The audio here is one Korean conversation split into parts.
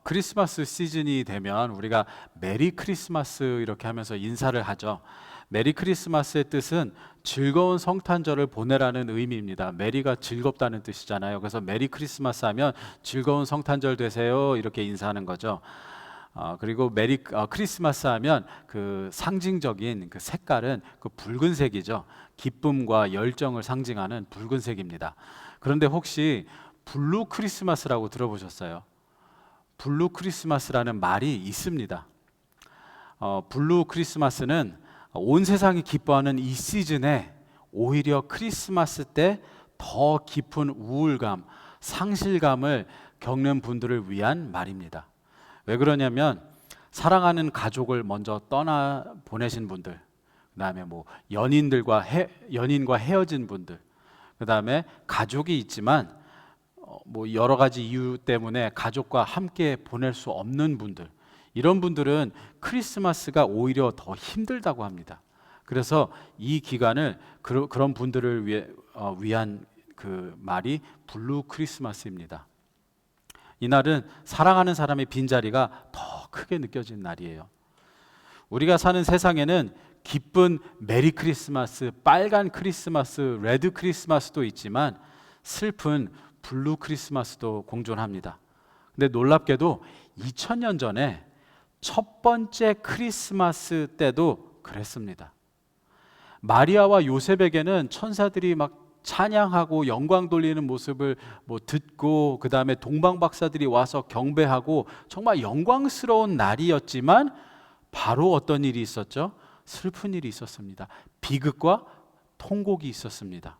크리스마스 시즌이 되면 우리가 메리 크리스마스 이렇게 하면서 인사를 하죠. 메리 크리스마스의 뜻은 즐거운 성탄절을 보내라는 의미입니다. 메리가 즐겁다는 뜻이잖아요. 그래서 메리 크리스마스 하면 즐거운 성탄절 되세요 이렇게 인사하는 거죠. 그리고 크리스마스 하면 그 상징적인 그 색깔은 그 붉은색이죠. 기쁨과 열정을 상징하는 붉은색입니다. 그런데 혹시 블루 크리스마스라고 들어보셨어요? 블루 크리스마스라는 말이 있습니다. 블루 크리스마스는 온 세상이 기뻐하는 이 시즌에 오히려 크리스마스 때 더 깊은 우울감, 상실감을 겪는 분들을 위한 말입니다. 왜 그러냐면 사랑하는 가족을 먼저 떠나 보내신 분들, 그다음에 연인과 헤어진 분들, 그다음에 가족이 있지만 여러 가지 이유 때문에 가족과 함께 보낼 수 없는 분들, 이런 분들은 크리스마스가 오히려 더 힘들다고 합니다. 그래서 이 기간을 그런 분들을 위한 그 말이 블루 크리스마스입니다. 이날은 사랑하는 사람의 빈자리가 더 크게 느껴지는 날이에요. 우리가 사는 세상에는 기쁜 메리 크리스마스, 빨간 크리스마스, 레드 크리스마스도 있지만 슬픈 블루 크리스마스도 공존합니다. 근데 놀랍게도 2000년 전에 첫 번째 크리스마스 때도 그랬습니다. 마리아와 요셉에게는 천사들이 막 찬양하고 영광 돌리는 모습을 듣고, 그 다음에 동방박사들이 와서 경배하고 정말 영광스러운 날이었지만 바로 어떤 일이 있었죠? 슬픈 일이 있었습니다. 비극과 통곡이 있었습니다.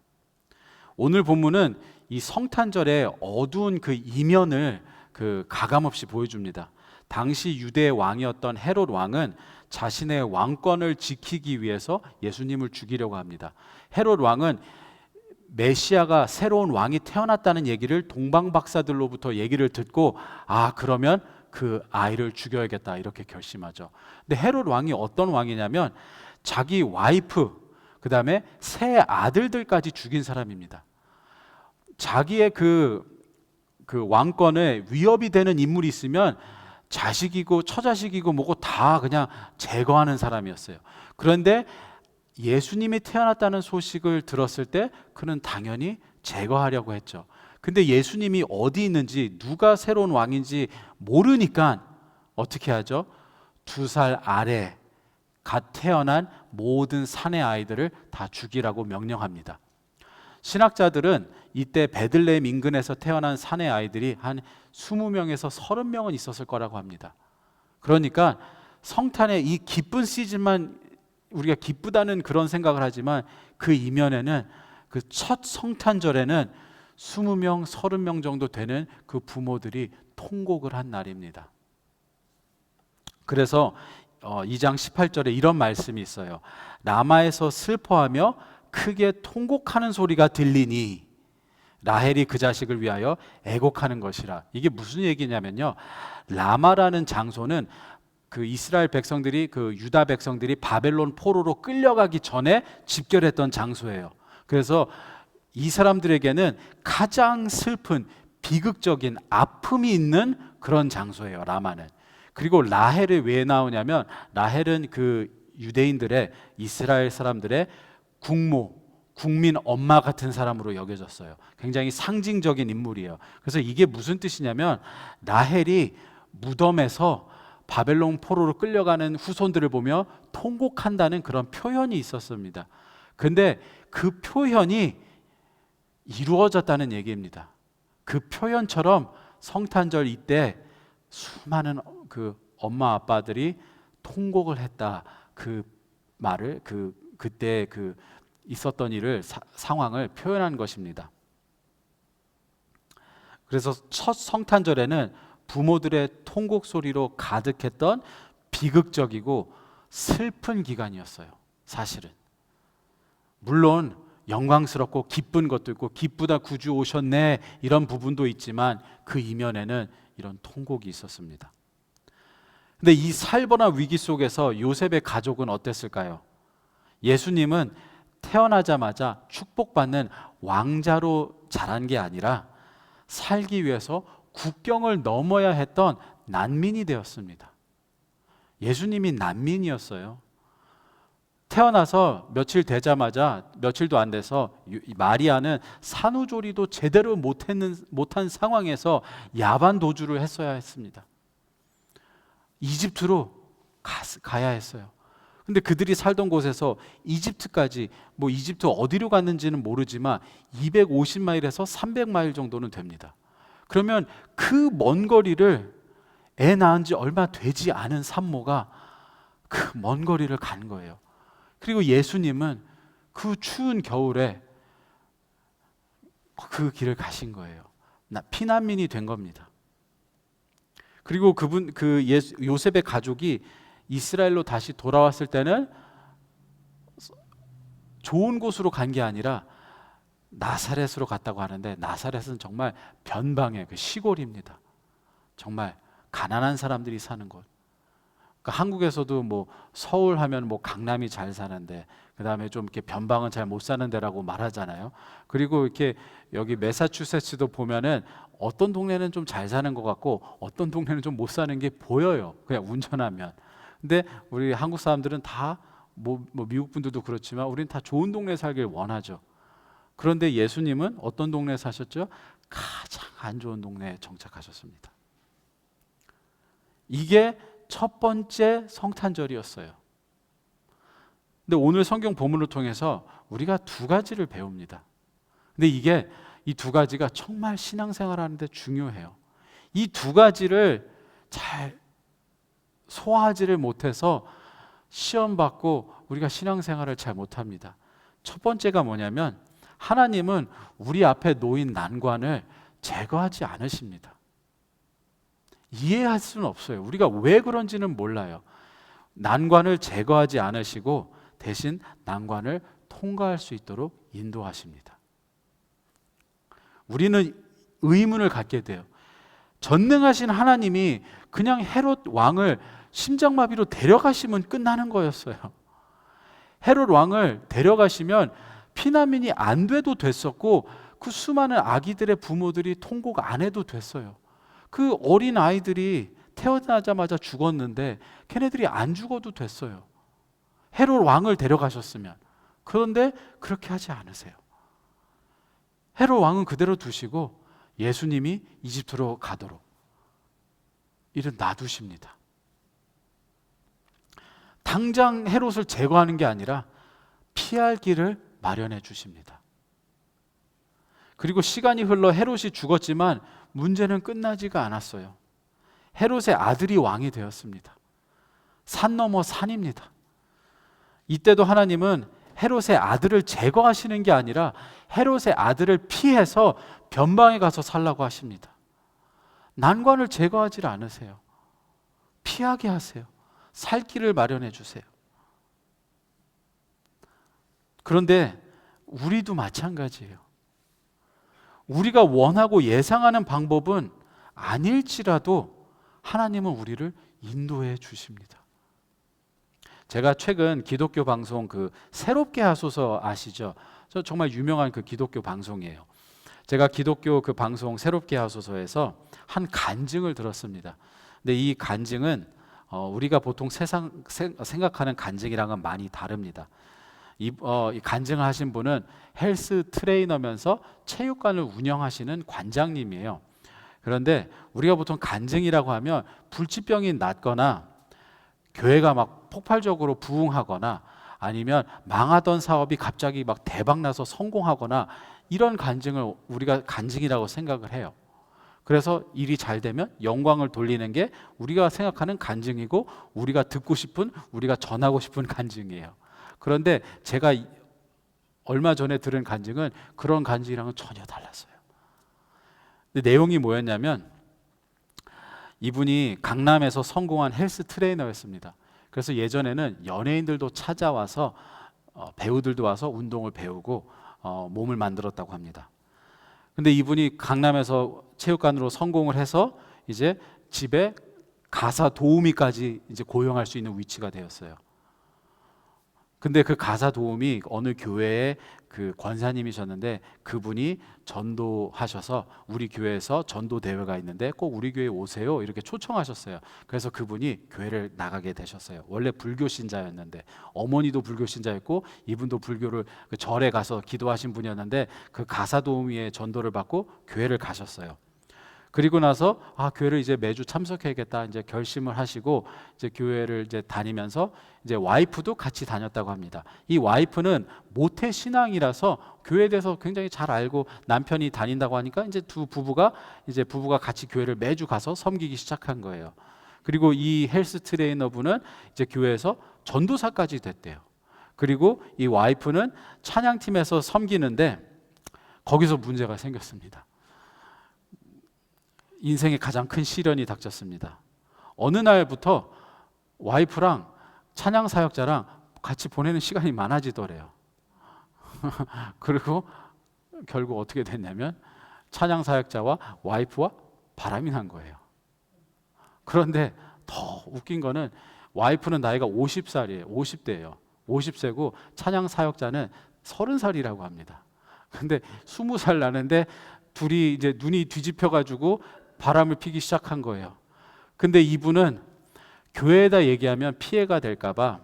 오늘 본문은 이 성탄절의 어두운 그 이면을 가감없이 보여줍니다. 당시 유대의 왕이었던 헤롯 왕은 자신의 왕권을 지키기 위해서 예수님을 죽이려고 합니다. 헤롯 왕은 메시아가 새로운 왕이 태어났다는 얘기를 동방박사들로부터 얘기를 듣고 그러면 그 아이를 죽여야겠다 이렇게 결심하죠. 근데 헤롯 왕이 어떤 왕이냐면 자기 와이프, 그 다음에 세 아들들까지 죽인 사람입니다. 자기의 그 왕권에 위협이 되는 인물이 있으면 자식이고 처자식이고 뭐고 다 그냥 제거하는 사람이었어요. 그런데 예수님이 태어났다는 소식을 들었을 때 그는 당연히 제거하려고 했죠. 근데 예수님이 어디 있는지, 누가 새로운 왕인지 모르니까 어떻게 하죠? 2살 아래 갓 태어난 모든 사내 아이들을 다 죽이라고 명령합니다. 신학자들은 이때 베들레헴 인근에서 태어난 사내 아이들이 한 20명에서 30명은 있었을 거라고 합니다. 그러니까 성탄의 이 기쁜 시즌만 우리가 기쁘다는 그런 생각을 하지만 그 이면에는 그 첫 성탄절에는 20명, 30명 정도 되는 그 부모들이 통곡을 한 날입니다. 그래서 2장 18절에 이런 말씀이 있어요. 라마에서 슬퍼하며 크게 통곡하는 소리가 들리니 라헬이 그 자식을 위하여 애곡하는 것이라. 이게 무슨 얘기냐면요, 라마라는 장소는 그 이스라엘 백성들이, 그 유다 백성들이 바벨론 포로로 끌려가기 전에 집결했던 장소예요. 그래서 이 사람들에게는 가장 슬픈 비극적인 아픔이 있는 그런 장소예요, 라마는. 그리고 라헬이 왜 나오냐면 라헬은 그 유대인들의, 이스라엘 사람들의 국민 엄마 같은 사람으로 여겨졌어요. 굉장히 상징적인 인물이에요. 그래서 이게 무슨 뜻이냐면 라헬이 무덤에서 바벨론 포로로 끌려가는 후손들을 보며 통곡한다는 그런 표현이 있었습니다. 근데 그 표현이 이루어졌다는 얘기입니다. 그 표현처럼 성탄절 이때 수많은 그 엄마 아빠들이 통곡을 했다, 그 말을 그때 있었던 일을 상황을 표현한 것입니다. 그래서 첫 성탄절에는 부모들의 통곡 소리로 가득했던 비극적이고 슬픈 기간이었어요. 사실은 물론 영광스럽고 기쁜 것도 있고 기쁘다 구주 오셨네 이런 부분도 있지만 그 이면에는 이런 통곡이 있었습니다. 근데 이 살벌한 위기 속에서 요셉의 가족은 어땠을까요? 예수님은 태어나자마자 축복받는 왕자로 자란 게 아니라 살기 위해서 국경을 넘어야 했던 난민이 되었습니다. 예수님이 난민이었어요. 태어나서 며칠 되자마자 며칠도 안 돼서 마리아는 산후조리도 제대로 못한 상황에서 야반 도주를 했어야 했습니다. 이집트로 가야 했어요. 근데 그들이 살던 곳에서 이집트까지, 뭐 이집트 어디로 갔는지는 모르지만 250마일에서 300마일 정도는 됩니다. 그러면 그 먼 거리를 애 낳은 지 얼마 되지 않은 산모가 그 먼 거리를 간 거예요. 그리고 예수님은 그 추운 겨울에 그 길을 가신 거예요. 피난민이 된 겁니다. 그리고 요셉의 가족이 이스라엘로 다시 돌아왔을 때는 좋은 곳으로 간 게 아니라 나사렛으로 갔다고 하는데, 나사렛은 정말 변방의 그 시골입니다. 정말 가난한 사람들이 사는 곳. 그러니까 한국에서도 뭐 서울 하면 뭐 강남이 잘 사는데, 그 다음에 좀 이렇게 변방은 잘 못 사는 데라고 말하잖아요. 그리고 이렇게 여기 매사추세츠도 보면은 어떤 동네는 좀 잘 사는 것 같고 어떤 동네는 좀 못 사는 게 보여요. 그냥 운전하면. 근데 우리 한국 사람들은 다 뭐 미국 분들도 그렇지만 우리는 다 좋은 동네에 살길 원하죠. 그런데 예수님은 어떤 동네에 사셨죠? 가장 안 좋은 동네에 정착하셨습니다. 이게 첫 번째 성탄절이었어요. 근데 오늘 성경 본문을 통해서 우리가 두 가지를 배웁니다. 근데 이게 이 두 가지가 정말 신앙생활 하는데 중요해요. 이 두 가지를 잘 소화하지를 못해서 시험 받고 우리가 신앙생활을 잘 못합니다. 첫 번째가 뭐냐면, 하나님은 우리 앞에 놓인 난관을 제거하지 않으십니다. 이해할 수는 없어요. 우리가 왜 그런지는 몰라요. 난관을 제거하지 않으시고 대신 난관을 통과할 수 있도록 인도하십니다. 우리는 의문을 갖게 돼요. 전능하신 하나님이 그냥 헤롯 왕을 심장마비로 데려가시면 끝나는 거였어요. 헤롯 왕을 데려가시면 피난민이 안 돼도 됐었고, 그 수많은 아기들의 부모들이 통곡 안 해도 됐어요. 그 어린 아이들이 태어나자마자 죽었는데 걔네들이 안 죽어도 됐어요. 헤롯 왕을 데려가셨으면. 그런데 그렇게 하지 않으세요. 헤롯 왕은 그대로 두시고 예수님이 이집트로 가도록 이를 놔두십니다. 당장 헤롯을 제거하는 게 아니라 피할 길을 마련해 주십니다. 그리고 시간이 흘러 헤롯이 죽었지만 문제는 끝나지가 않았어요. 헤롯의 아들이 왕이 되었습니다. 산 넘어 산입니다. 이때도 하나님은 헤롯의 아들을 제거하시는 게 아니라 헤롯의 아들을 피해서 변방에 가서 살라고 하십니다. 난관을 제거하지 않으세요. 피하게 하세요. 살 길을 마련해 주세요. 그런데 우리도 마찬가지예요. 우리가 원하고 예상하는 방법은 아닐지라도 하나님은 우리를 인도해 주십니다. 제가 최근 기독교 방송 새롭게 하소서 아시죠? 저 정말 유명한 그 기독교 방송이에요. 제가 기독교 그 방송 새롭게 하소서에서 한 간증을 들었습니다. 근데 이 간증은 우리가 보통 생각하는 간증이랑은 많이 다릅니다. 이 간증을 하신 분은 헬스 트레이너면서 체육관을 운영하시는 관장님이에요. 그런데 우리가 보통 간증이라고 하면 불치병이 낫거나 교회가 막 폭발적으로 부흥하거나 아니면 망하던 사업이 갑자기 막 대박 나서 성공하거나 이런 간증을 우리가 간증이라고 생각을 해요. 그래서 일이 잘 되면 영광을 돌리는 게 우리가 생각하는 간증이고, 우리가 듣고 싶은, 우리가 전하고 싶은 간증이에요. 그런데 제가 얼마 전에 들은 간증은 그런 간증이랑은 전혀 달랐어요. 근데 내용이 뭐였냐면, 이분이 강남에서 성공한 헬스 트레이너였습니다. 그래서 예전에는 연예인들도 찾아와서 배우들도 와서 운동을 배우고 몸을 만들었다고 합니다. 근데 이분이 강남에서 체육관으로 성공을 해서 이제 집에 가사 도우미까지 이제 고용할 수 있는 위치가 되었어요. 근데 그 가사 도우미 어느 교회의 그 권사님이셨는데 그분이 전도하셔서 우리 교회에서 전도 대회가 있는데 꼭 우리 교회에 오세요 이렇게 초청하셨어요. 그래서 그분이 교회를 나가게 되셨어요. 원래 불교 신자였는데 어머니도 불교 신자였고 이분도 불교를 그 절에 가서 기도하신 분이었는데 그 가사 도우미의 전도를 받고 교회를 가셨어요. 그리고 나서 교회를 이제 매주 참석해야겠다 이제 결심을 하시고 이제 교회를 이제 다니면서 이제 와이프도 같이 다녔다고 합니다. 이 와이프는 모태 신앙이라서 교회에 대해서 굉장히 잘 알고 남편이 다닌다고 하니까 이제 부부가 같이 교회를 매주 가서 섬기기 시작한 거예요. 그리고 이 헬스 트레이너 분은 이제 교회에서 전도사까지 됐대요. 그리고 이 와이프는 찬양팀에서 섬기는데 거기서 문제가 생겼습니다. 인생의 가장 큰 시련이 닥쳤습니다. 어느 날부터 와이프랑 찬양 사역자랑 같이 보내는 시간이 많아지더래요. 그리고 결국 어떻게 됐냐면 찬양 사역자와 와이프와 바람이 난 거예요. 그런데 더 웃긴 거는 와이프는 나이가 50살이에요. 50대예요. 50세고 찬양 사역자는 30살이라고 합니다. 근데 20살 나는데 둘이 이제 눈이 뒤집혀 가지고 바람을 피기 시작한 거예요. 근데 이분은 교회에다 얘기하면 피해가 될까 봐,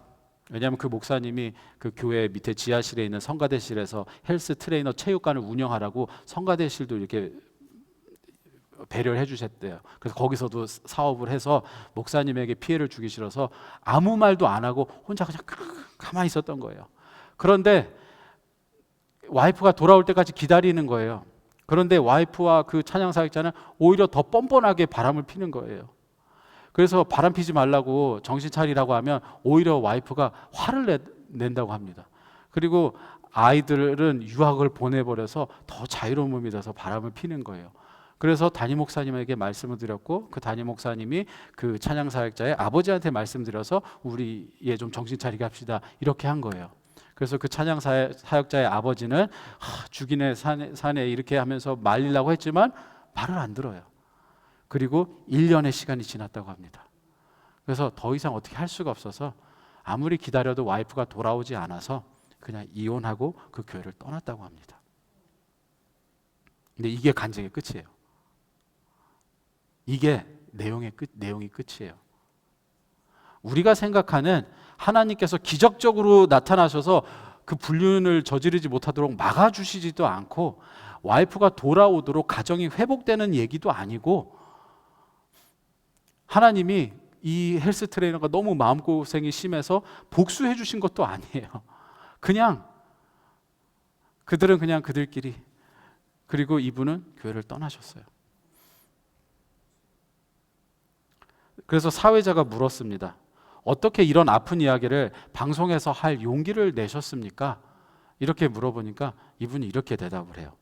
왜냐하면 그 목사님이 그 교회 밑에 지하실에 있는 성가대실에서 헬스 트레이너 체육관을 운영하라고 성가대실도 이렇게 배려를 해주셨대요. 그래서 거기서도 사업을 해서 목사님에게 피해를 주기 싫어서 아무 말도 안 하고 혼자 그냥 가만히 있었던 거예요. 그런데 와이프가 돌아올 때까지 기다리는 거예요. 그런데 와이프와 그 찬양 사역자는 오히려 더 뻔뻔하게 바람을 피는 거예요. 그래서 바람 피지 말라고 정신 차리라고 하면 오히려 와이프가 화를 낸다고 합니다. 그리고 아이들은 유학을 보내버려서 더 자유로운 몸이 돼서 바람을 피는 거예요. 그래서 담임 목사님에게 말씀을 드렸고 그 담임 목사님이 그 찬양 사역자의 아버지한테 말씀드려서 우리 얘 좀 정신 차리게 합시다 이렇게 한 거예요. 그래서 그 찬양 사역자의 아버지는 죽이네 사네 이렇게 하면서 말리려고 했지만 말을 안 들어요. 그리고 1년의 시간이 지났다고 합니다. 그래서 더 이상 어떻게 할 수가 없어서 아무리 기다려도 와이프가 돌아오지 않아서 그냥 이혼하고 그 교회를 떠났다고 합니다. 근데 이게 간증의 끝이에요. 이게 내용이 끝이에요. 우리가 생각하는 하나님께서 기적적으로 나타나셔서 그 불륜을 저지르지 못하도록 막아주시지도 않고 와이프가 돌아오도록 가정이 회복되는 얘기도 아니고 하나님이 이 헬스 트레이너가 너무 마음고생이 심해서 복수해 주신 것도 아니에요. 그냥 그들은 그냥 그들끼리 그리고 이분은 교회를 떠나셨어요. 그래서 사회자가 물었습니다. 어떻게 이런 아픈 이야기를 방송에서 할 용기를 내셨습니까? 이렇게 물어보니까 이분이 이렇게 대답을 해요.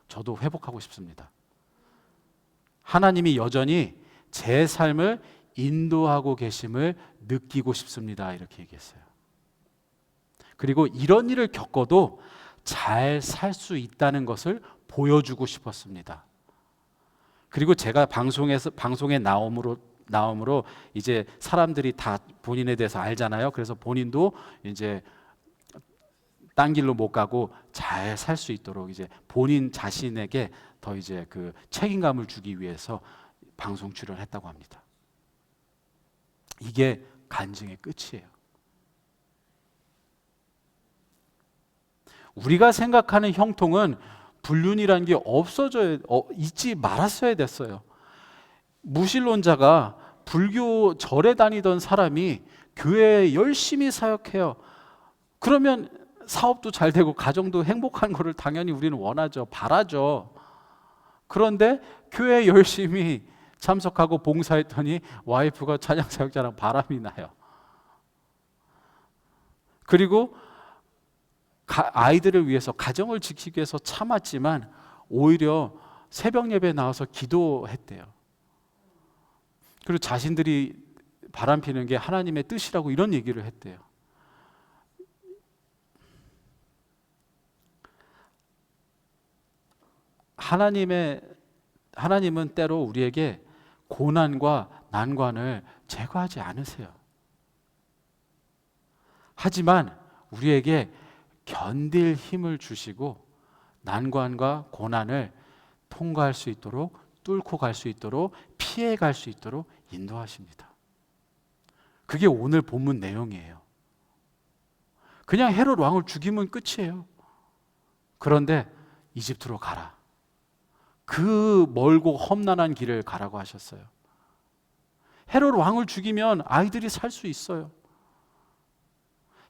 저도 회복하고 싶습니다. 하나님이 여전히 제 삶을 인도하고 계심을 느끼고 싶습니다. 이렇게 얘기했어요. 그리고 이런 일을 겪어도 잘 살 수 있다는 것을 보여주고 싶었습니다. 그리고 제가 방송에 나옴으로 이제 사람들이 다 본인에 대해서 알잖아요. 그래서 본인도 이제 딴 길로 못 가고 잘 살 수 있도록 이제 본인 자신에게 더 이제 그 책임감을 주기 위해서 방송 출연했다고 합니다. 이게 간증의 끝이에요. 우리가 생각하는 형통은 불륜이라는 게 있지 말았어야 됐어요. 무신론자가 불교 절에 다니던 사람이 교회에 열심히 사역해요. 그러면 사업도 잘 되고 가정도 행복한 거를 당연히 우리는 원하죠. 바라죠. 그런데 교회에 열심히 참석하고 봉사했더니 와이프가 찬양 사역자랑 바람이 나요. 그리고 아이들을 위해서 가정을 지키기 위해서 참았지만 오히려 새벽 예배에 나와서 기도했대요. 그리고 자신들이 바람피는 게 하나님의 뜻이라고 이런 얘기를 했대요. 하나님은 때로 우리에게 고난과 난관을 제거하지 않으세요. 하지만 우리에게 견딜 힘을 주시고 난관과 고난을 통과할 수 있도록, 뚫고 갈 수 있도록, 피해 갈 수 있도록 인도하십니다. 그게 오늘 본문 내용이에요. 그냥 헤롯 왕을 죽이면 끝이에요. 그런데 이집트로 가라. 그 멀고 험난한 길을 가라고 하셨어요. 헤롯 왕을 죽이면 아이들이 살 수 있어요.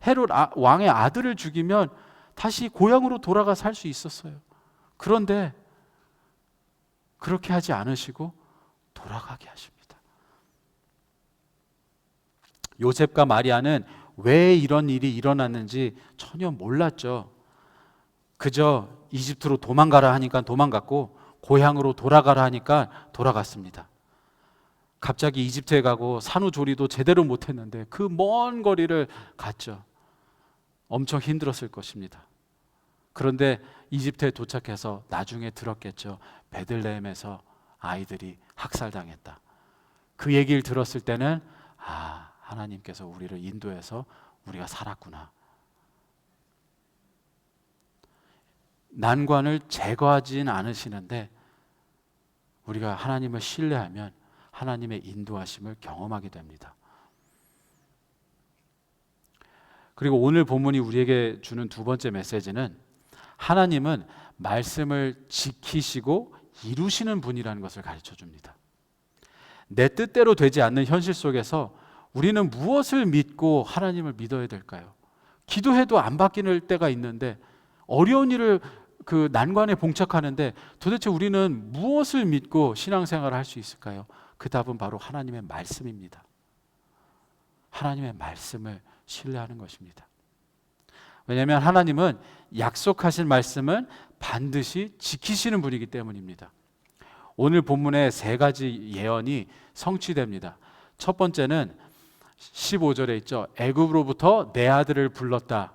헤롯 왕의 아들을 죽이면 다시 고향으로 돌아가 살 수 있었어요. 그런데 그렇게 하지 않으시고 돌아가게 하십니다. 요셉과 마리아는 왜 이런 일이 일어났는지 전혀 몰랐죠. 그저 이집트로 도망가라 하니까 도망갔고 고향으로 돌아가라 하니까 돌아갔습니다. 갑자기 이집트에 가고 산후조리도 제대로 못했는데 그 먼 거리를 갔죠. 엄청 힘들었을 것입니다. 그런데 이집트에 도착해서 나중에 들었겠죠. 베들레헴에서 아이들이 학살당했다. 그 얘기를 들었을 때는 하나님께서 우리를 인도해서 우리가 살았구나. 난관을 제거하진 않으시는데 우리가 하나님을 신뢰하면 하나님의 인도하심을 경험하게 됩니다. 그리고 오늘 본문이 우리에게 주는 두 번째 메시지는 하나님은 말씀을 지키시고 이루시는 분이라는 것을 가르쳐 줍니다. 내 뜻대로 되지 않는 현실 속에서 우리는 무엇을 믿고 하나님을 믿어야 될까요? 기도해도 안 바뀌는 때가 있는데 어려운 일을 그 난관에 봉착하는데 도대체 우리는 무엇을 믿고 신앙생활을 할 수 있을까요? 그 답은 바로 하나님의 말씀입니다. 하나님의 말씀을 신뢰하는 것입니다. 왜냐하면 하나님은 약속하신 말씀은 반드시 지키시는 분이기 때문입니다. 오늘 본문의 세 가지 예언이 성취됩니다. 첫 번째는 15절에 있죠. 애굽으로부터 내 아들을 불렀다.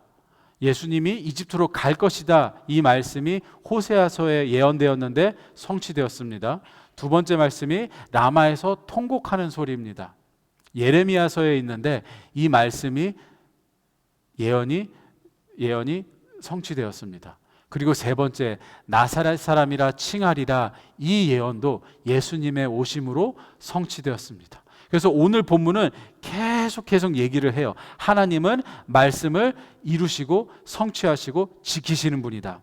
예수님이 이집트로 갈 것이다. 이 말씀이 호세아서에 예언되었는데 성취되었습니다. 두 번째 말씀이 라마에서 통곡하는 소리입니다. 예레미야서에 있는데 이 말씀이 예언이 성취되었습니다. 그리고 세 번째, 나사렛 사람이라 칭하리라. 이 예언도 예수님의 오심으로 성취되었습니다. 그래서 오늘 본문은 계속 얘기를 해요. 하나님은 말씀을 이루시고 성취하시고 지키시는 분이다.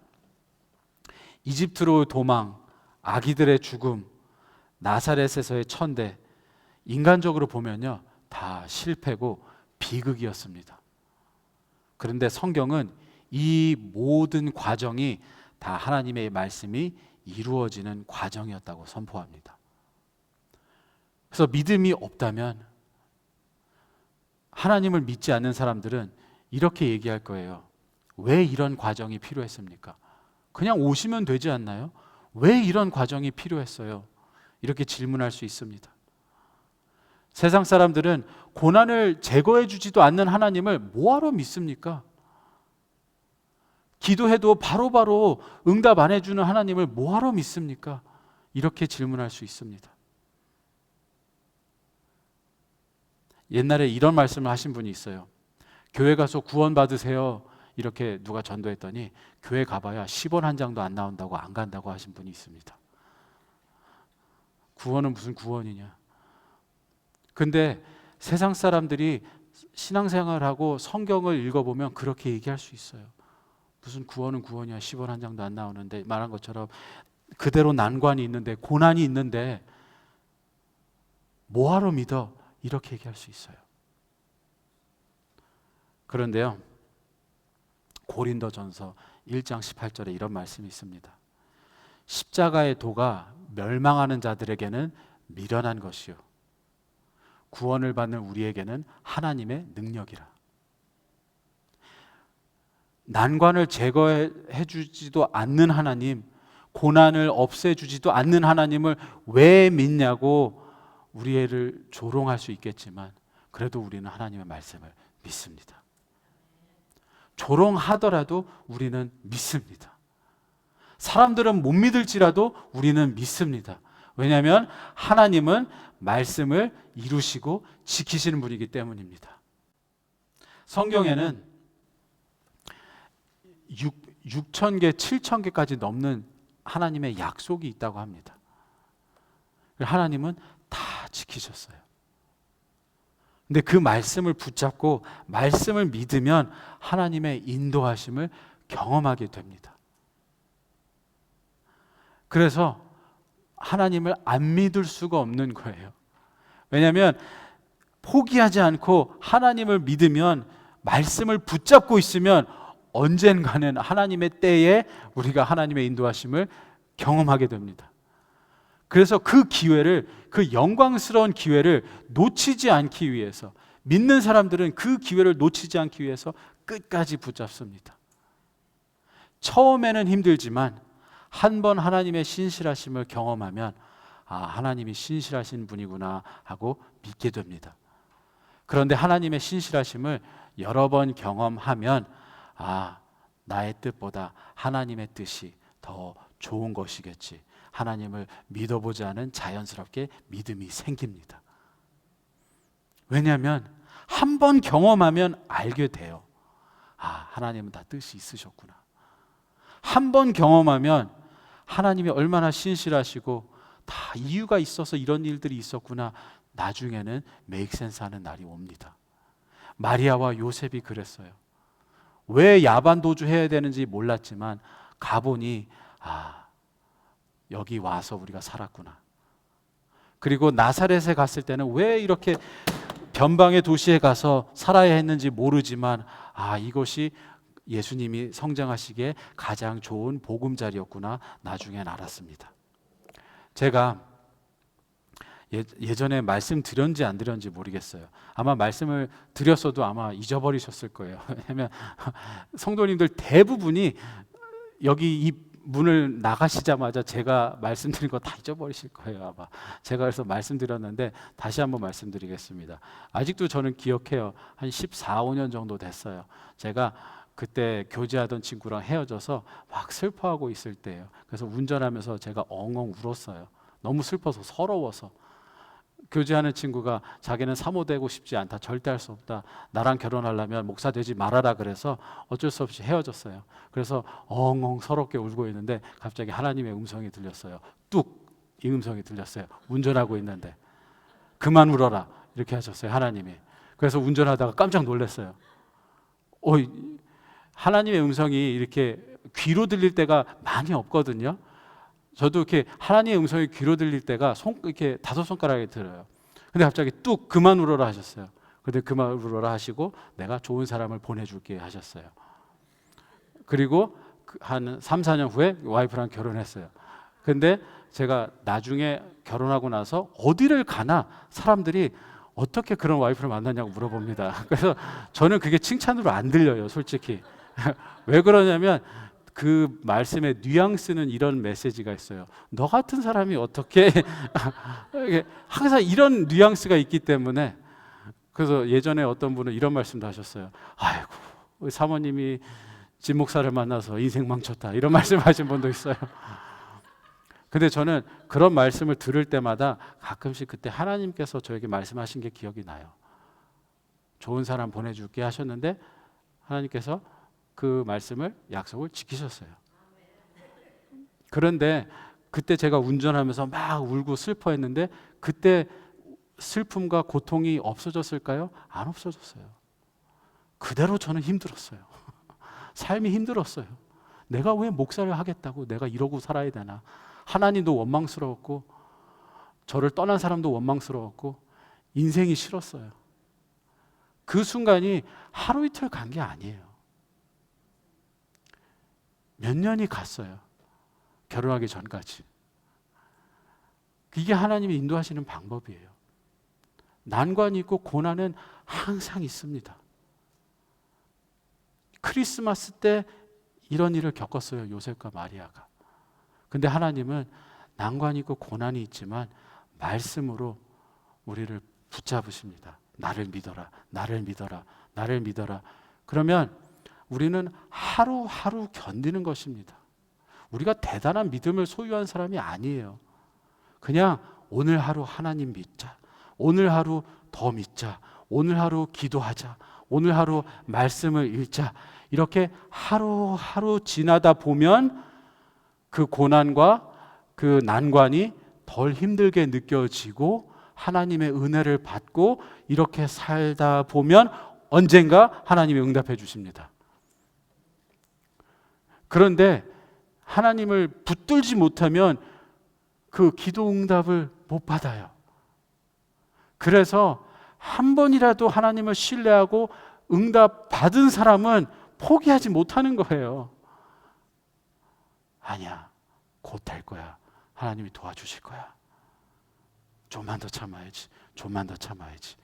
이집트로 도망, 아기들의 죽음, 나사렛에서의 천대, 인간적으로 보면요 다 실패고 비극이었습니다. 그런데 성경은 이 모든 과정이 다 하나님의 말씀이 이루어지는 과정이었다고 선포합니다. 그래서 믿음이 없다면 하나님을 믿지 않는 사람들은 이렇게 얘기할 거예요. 왜 이런 과정이 필요했습니까? 그냥 오시면 되지 않나요? 왜 이런 과정이 필요했어요? 이렇게 질문할 수 있습니다. 세상 사람들은 고난을 제거해 주지도 않는 하나님을 뭐하러 믿습니까? 기도해도 바로바로 응답 안 해주는 하나님을 뭐하러 믿습니까? 이렇게 질문할 수 있습니다. 옛날에 이런 말씀을 하신 분이 있어요. 교회 가서 구원 받으세요. 이렇게 누가 전도했더니 교회 가봐야 10원 한 장도 안 나온다고 안 간다고 하신 분이 있습니다. 구원은 무슨 구원이냐. 근데 세상 사람들이 신앙생활하고 성경을 읽어보면 그렇게 얘기할 수 있어요. 무슨 구원은 구원이야. 10원 한 장도 안 나오는데, 말한 것처럼 그대로 난관이 있는데, 고난이 있는데 뭐하러 믿어? 이렇게 얘기할 수 있어요. 그런데요, 고린도전서 1장 18절에 이런 말씀이 있습니다. 십자가의 도가 멸망하는 자들에게는 미련한 것이요 구원을 받는 우리에게는 하나님의 능력이라. 난관을 제거해 주지도 않는 하나님, 고난을 없애주지도 않는 하나님을 왜 믿냐고 우리를 조롱할 수 있겠지만 그래도 우리는 하나님의 말씀을 믿습니다. 조롱하더라도 우리는 믿습니다. 사람들은 못 믿을지라도 우리는 믿습니다. 왜냐하면 하나님은 말씀을 이루시고 지키시는 분이기 때문입니다. 성경에는 6천 개, 7천 개까지 넘는 하나님의 약속이 있다고 합니다. 하나님은 다 지키셨어요. 근데 그 말씀을 붙잡고 말씀을 믿으면 하나님의 인도하심을 경험하게 됩니다. 그래서 하나님을 안 믿을 수가 없는 거예요. 왜냐하면 포기하지 않고 하나님을 믿으면, 말씀을 붙잡고 있으면 언젠가는 하나님의 때에 우리가 하나님의 인도하심을 경험하게 됩니다. 그래서 그 기회를, 그 영광스러운 기회를 놓치지 않기 위해서, 믿는 사람들은 그 기회를 놓치지 않기 위해서 끝까지 붙잡습니다. 처음에는 힘들지만 한 번 하나님의 신실하심을 경험하면 하나님이 신실하신 분이구나 하고 믿게 됩니다. 그런데 하나님의 신실하심을 여러 번 경험하면 나의 뜻보다 하나님의 뜻이 더 좋은 것이겠지, 하나님을 믿어보자는 자연스럽게 믿음이 생깁니다. 왜냐하면 한 번 경험하면 알게 돼요. 하나님은 다 뜻이 있으셨구나. 한 번 경험하면 하나님이 얼마나 신실하시고 다 이유가 있어서 이런 일들이 있었구나, 나중에는 메이크 센스 하는 날이 옵니다. 마리아와 요셉이 그랬어요. 왜 야반 도주해야 되는지 몰랐지만 가보니 여기 와서 우리가 살았구나. 그리고 나사렛에 갔을 때는 왜 이렇게 변방의 도시에 가서 살아야 했는지 모르지만 이것이 예수님이 성장하시기에 가장 좋은 보금자리였구나, 나중엔 알았습니다. 제가 예전에 말씀드렸는지 안 드렸는지 모르겠어요. 아마 말씀을 드렸어도 아마 잊어버리셨을 거예요. 왜냐하면 성도님들 대부분이 여기 이 문을 나가시자마자 제가 말씀드린 거 다 잊어버리실 거예요. 아마 제가 그래서 말씀드렸는데 다시 한번 말씀드리겠습니다. 아직도 저는 기억해요. 한 14, 15년 정도 됐어요. 제가 그때 교제하던 친구랑 헤어져서 막 슬퍼하고 있을 때예요. 그래서 운전하면서 제가 엉엉 울었어요. 너무 슬퍼서, 서러워서. 교제하는 친구가 자기는 사모되고 싶지 않다, 절대 할 수 없다, 나랑 결혼하려면 목사 되지 말아라, 그래서 어쩔 수 없이 헤어졌어요. 그래서 엉엉 서럽게 울고 있는데 갑자기 하나님의 음성이 들렸어요. 뚝, 이 음성이 들렸어요. 운전하고 있는데 그만 울어라, 이렇게 하셨어요, 하나님이. 그래서 운전하다가 깜짝 놀랐어요. 하나님의 음성이 이렇게 귀로 들릴 때가 많이 없거든요. 저도 이렇게 하나님의 음성이 귀로 들릴 때가 이렇게 5손가락에 들어요. 근데 갑자기 뚝, 그만 울어라 하셨어요. 근데 그만 울어라 하시고 내가 좋은 사람을 보내줄게 하셨어요. 그리고 한 3, 4년 후에 와이프랑 결혼했어요. 근데 제가 나중에 결혼하고 나서 어디를 가나 사람들이 어떻게 그런 와이프를 만났냐고 물어봅니다. 그래서 저는 그게 칭찬으로 안 들려요, 솔직히. 왜 그러냐면 그 말씀의 뉘앙스는 이런 메시지가 있어요. 너 같은 사람이 어떻게 항상 이런 뉘앙스가 있기 때문에. 그래서 예전에 어떤 분은 이런 말씀도 하셨어요. 아이고, 우리 사모님이 진 목사를 만나서 인생 망쳤다, 이런 말씀하신 분도 있어요. 근데 저는 그런 말씀을 들을 때마다 가끔씩 그때 하나님께서 저에게 말씀하신 게 기억이 나요. 좋은 사람 보내줄게 하셨는데 하나님께서 그 말씀을, 약속을 지키셨어요. 그런데 그때 제가 운전하면서 막 울고 슬퍼했는데 그때 슬픔과 고통이 없어졌을까요? 안 없어졌어요. 그대로 저는 힘들었어요. 삶이 힘들었어요. 내가 왜 목사를 하겠다고 내가 이러고 살아야 되나. 하나님도 원망스러웠고 저를 떠난 사람도 원망스러웠고 인생이 싫었어요. 그 순간이 하루 이틀 간 게 아니에요. 몇 년이 갔어요. 결혼하기 전까지. 이게 하나님이 인도하시는 방법이에요. 난관이 있고 고난은 항상 있습니다. 크리스마스 때 이런 일을 겪었어요, 요셉과 마리아가. 근데 하나님은 난관이 있고 고난이 있지만 말씀으로 우리를 붙잡으십니다. 나를 믿어라, 나를 믿어라, 나를 믿어라. 그러면 우리는 하루하루 견디는 것입니다. 우리가 대단한 믿음을 소유한 사람이 아니에요. 그냥 오늘 하루 하나님 믿자, 오늘 하루 더 믿자, 오늘 하루 기도하자, 오늘 하루 말씀을 읽자, 이렇게 하루하루 지나다 보면 그 고난과 그 난관이 덜 힘들게 느껴지고 하나님의 은혜를 받고 이렇게 살다 보면 언젠가 하나님이 응답해 주십니다. 그런데 하나님을 붙들지 못하면 그 기도 응답을 못 받아요. 그래서 한 번이라도 하나님을 신뢰하고 응답 받은 사람은 포기하지 못하는 거예요. 아니야, 곧 될 거야. 하나님이 도와주실 거야. 좀만 더 참아야지. 좀만 더 참아야지.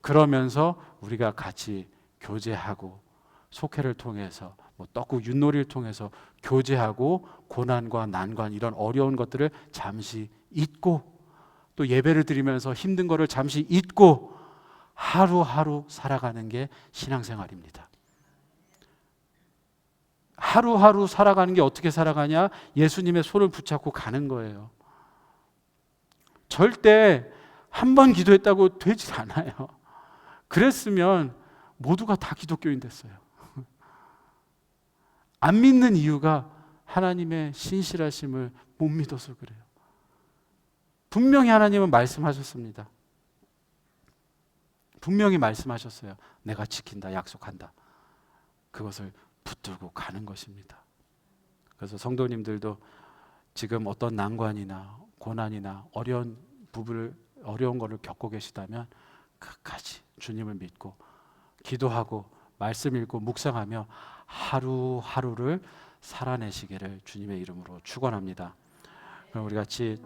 그러면서 우리가 같이 교제하고 속회를 통해서 떡국 윷놀이를 통해서 교제하고 고난과 난관 이런 어려운 것들을 잠시 잊고 또 예배를 드리면서 힘든 거를 잠시 잊고 하루하루 살아가는 게 신앙생활입니다. 하루하루 살아가는 게 어떻게 살아가냐? 예수님의 손을 붙잡고 가는 거예요. 절대 한 번 기도했다고 되질 않아요. 그랬으면 모두가 다 기독교인 됐어요. 안 믿는 이유가 하나님의 신실하심을 못 믿어서 그래요. 분명히 하나님은 말씀하셨습니다. 분명히 말씀하셨어요. 내가 지킨다, 약속한다. 그것을 붙들고 가는 것입니다. 그래서 성도님들도 지금 어떤 난관이나 고난이나 어려운 거를 겪고 계시다면 끝까지 주님을 믿고 기도하고 말씀 읽고 묵상하며 하루하루를 살아내시기를 주님의 이름으로 축원합니다. 그럼 우리 같이